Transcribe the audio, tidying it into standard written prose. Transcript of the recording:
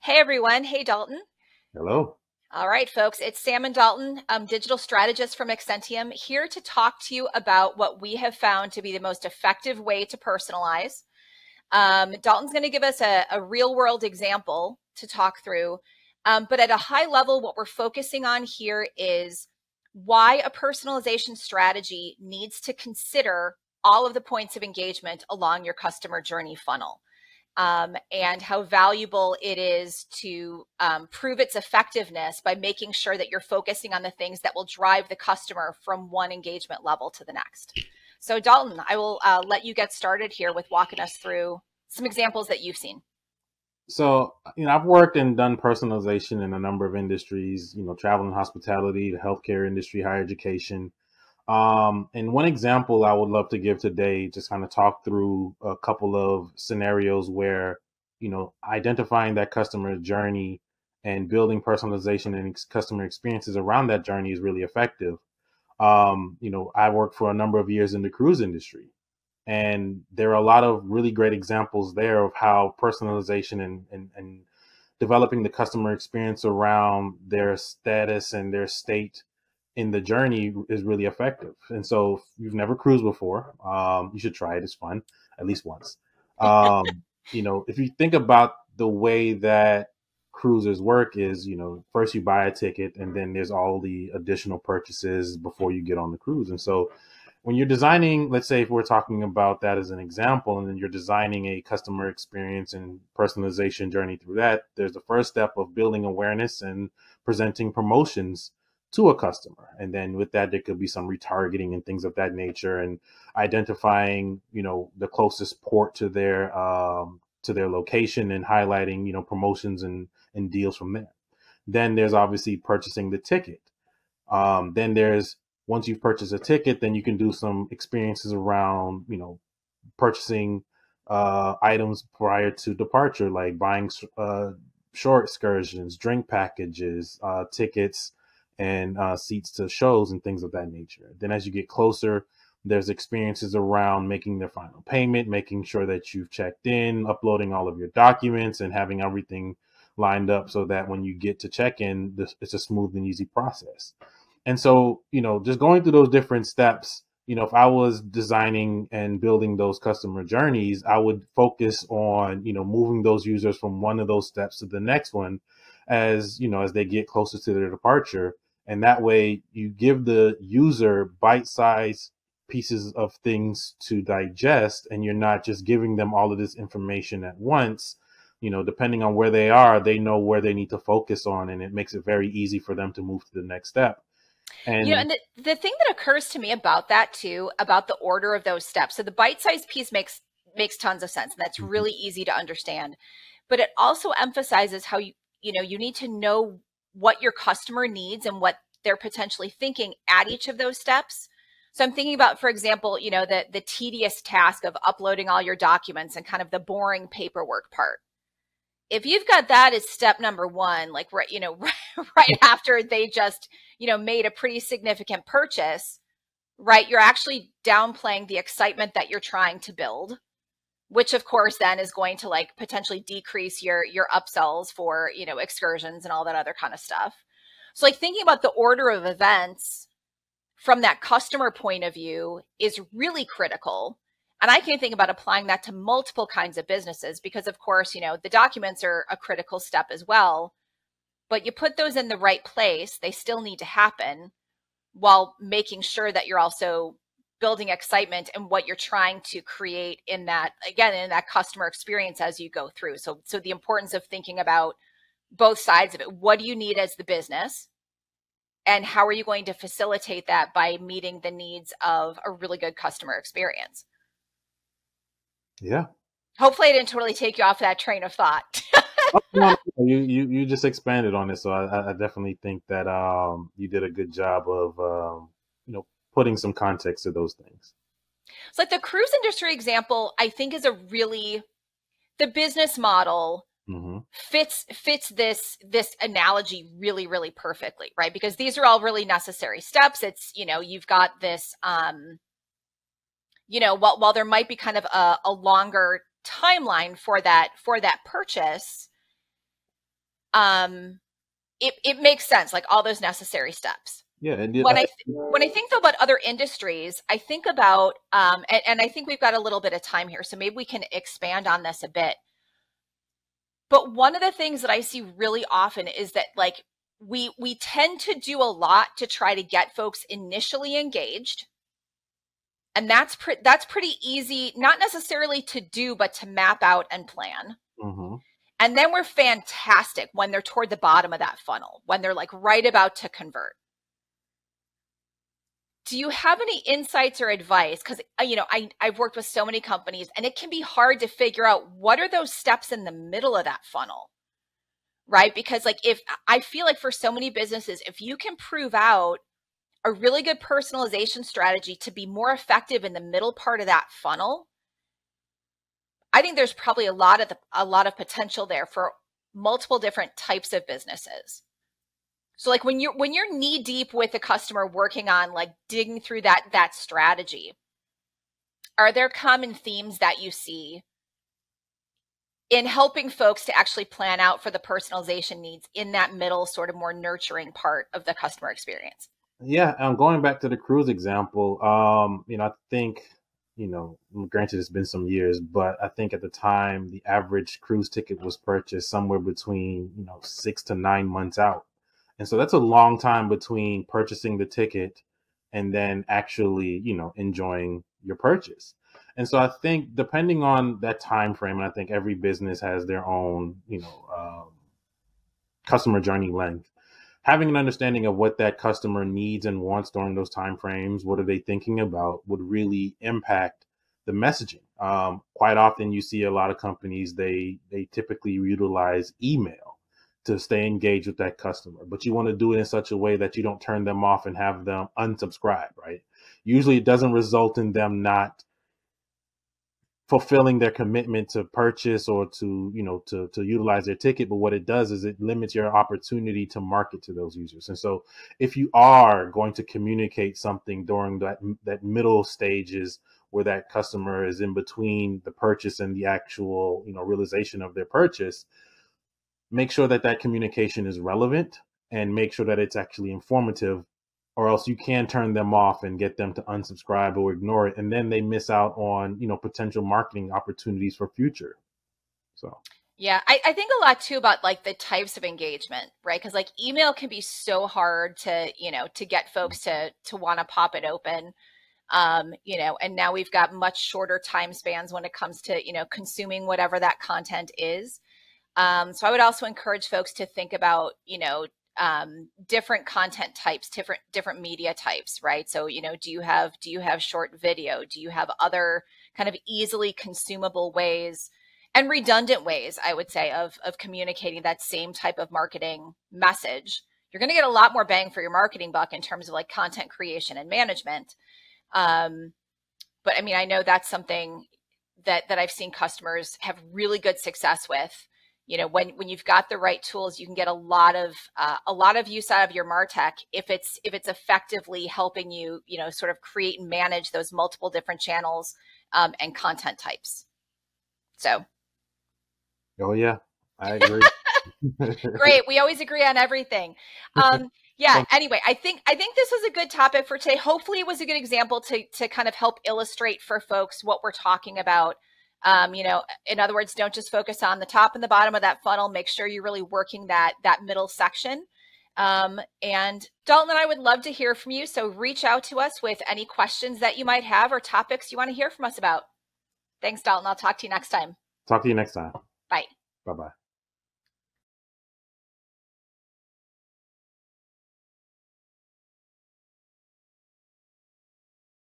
Hey everyone. Hey Daulton. Hello. All right, folks, it's Sam and Daulton, digital strategist from XCentium, here to talk to you about what we have found to be the most effective way to personalize. Daulton's going to give us a real world example to talk through. But at a high level, what we're focusing on here is why a personalization strategy needs to consider all of the points of engagement along your customer journey funnel. And how valuable it is to prove its effectiveness by making sure that you're focusing on the things that will drive the customer from one engagement level to the next. So Daulton, I will let you get started here with walking us through some examples that you've seen. So, I've worked and done personalization in a number of industries, travel and hospitality, the healthcare industry, higher education. And one example I would love to give today, just kind of talk through a couple of scenarios where, identifying that customer journey and building personalization and customer experiences around that journey is really effective. I worked for a number of years in the cruise industry. And there are a lot of really great examples there of how personalization and developing the customer experience around their status and their state in the journey is really effective. And so if you've never cruised before, you should try it. It's fun, at least once. If you think about the way that cruises work is, first you buy a ticket and then there's all the additional purchases before you get on the cruise. And so when you're designing, let's say if we're talking about that as an example, and then you're designing a customer experience and personalization journey through that, there's the first step of building awareness and presenting promotions to a customer. And then with that, there could be some retargeting and things of that nature, and identifying, the closest port to their location and highlighting, promotions and deals from there. Then there's obviously purchasing the ticket. Then there's once you've purchased a ticket, then you can do some experiences around, purchasing items prior to departure, like buying shore excursions, drink packages, tickets, and seats to shows and things of that nature. Then as you get closer, there's experiences around making their final payment, making sure that you've checked in, uploading all of your documents, and having everything lined up so that when you get to check-in, it's a smooth and easy process. And so, just going through those different steps, if I was designing and building those customer journeys, I would focus on, moving those users from one of those steps to the next one as they get closer to their departure. And that way you give the user bite-sized pieces of things to digest, and you're not just giving them all of this information at once. Depending on where they are, they know where they need to focus on, and it makes it very easy for them to move to the next step. And the thing that occurs to me about that too, about the order of those steps. So the bite-sized piece makes tons of sense, and that's really easy to understand. But it also emphasizes how you need to know what your customer needs and what they're potentially thinking at each of those steps. So I'm thinking about, for example, the tedious task of uploading all your documents and kind of the boring paperwork part. If you've got that as step number one, like right after they just, made a pretty significant purchase, right? You're actually downplaying the excitement that you're trying to build, which of course then is going to like potentially decrease your upsells for, excursions and all that other kind of stuff. So like thinking about the order of events from that customer point of view is really critical. And I can think about applying that to multiple kinds of businesses because, of course, the documents are a critical step as well. But you put those in the right place, they still need to happen while making sure that you're also building excitement and what you're trying to create in that, again, in that customer experience as you go through. So the importance of thinking about both sides of it. What do you need as the business? And how are you going to facilitate that by meeting the needs of a really good customer experience? Yeah. Hopefully I didn't totally take you off that train of thought. No, you just expanded on it, so I definitely think that you did a good job of putting some context to those things. So like the cruise industry example, I think is the business model fits this analogy really, really perfectly, right? Because these are all really necessary steps. It's, you've got this while there might be kind of a longer timeline for that purchase, it makes sense, like all those necessary steps. Yeah. And When I think though about other industries, I think about, and I think we've got a little bit of time here, so maybe we can expand on this a bit. But one of the things that I see really often is that like we tend to do a lot to try to get folks initially engaged. And that's pretty easy, not necessarily to do, but to map out and plan. Mm-hmm. And then we're fantastic when they're toward the bottom of that funnel, when they're like right about to convert. Do you have any insights or advice? Because, you know, I've worked with so many companies and it can be hard to figure out what are those steps in the middle of that funnel, right? Because like if I feel like for so many businesses, if you can prove out a really good personalization strategy to be more effective in the middle part of that funnel, I think there's probably a lot of potential there for multiple different types of businesses. So like when you're knee deep with a customer working on like digging through that strategy, are there common themes that you see in helping folks to actually plan out for the personalization needs in that middle sort of more nurturing part of the customer experience? Yeah, going back to the cruise example, you know, I think, you know, granted it's been some years, but I think at the time the average cruise ticket was purchased somewhere between, you know, 6 to 9 months out. And so that's a long time between purchasing the ticket and then actually, you know, enjoying your purchase. And so I think depending on that time frame, and I think every business has their own, you know, customer journey length, having an understanding of what that customer needs and wants during those time frames, what are they thinking about, would really impact the messaging. Quite often you see a lot of companies, they typically utilize email to stay engaged with that customer, but you want to do it in such a way that you don't turn them off and have them unsubscribe, right? Usually it doesn't result in them not fulfilling their commitment to purchase or to, you know, to utilize their ticket. But what it does is it limits your opportunity to market to those users. And so if you are going to communicate something during that middle stages where that customer is in between the purchase and the actual, you know, realization of their purchase, make sure that that communication is relevant and make sure that it's actually informative, or else you can turn them off and get them to unsubscribe or ignore it. And then they miss out on, you know, potential marketing opportunities for future. So. Yeah, I think a lot too about like the types of engagement, right? Because like email can be so hard to, you know, to get folks to want to pop it open. You know, and now we've got much shorter time spans when it comes to, you know, consuming whatever that content is. So I would also encourage folks to think about, you know, different content types, different media types, right? So, you know, do you have short video? Do you have other kind of easily consumable ways and redundant ways, I would say, of communicating that same type of marketing message? You're going to get a lot more bang for your marketing buck in terms of like content creation and management. But I mean, I know that's something that I've seen customers have really good success with. You know, when you've got the right tools, you can get a lot of use out of your MarTech if it's effectively helping you, you know, sort of create and manage those multiple different channels and content types. So. Oh yeah, I agree. Great. We always agree on everything. Yeah. Anyway, I think this was a good topic for today. Hopefully it was a good example to kind of help illustrate for folks what we're talking about. You know, in other words, don't just focus on the top and the bottom of that funnel. Make sure you're really working that middle section. And Daulton and I would love to hear from you. So reach out to us with any questions that you might have or topics you want to hear from us about. Thanks, Daulton. I'll talk to you next time. Talk to you next time. Bye. Bye-bye.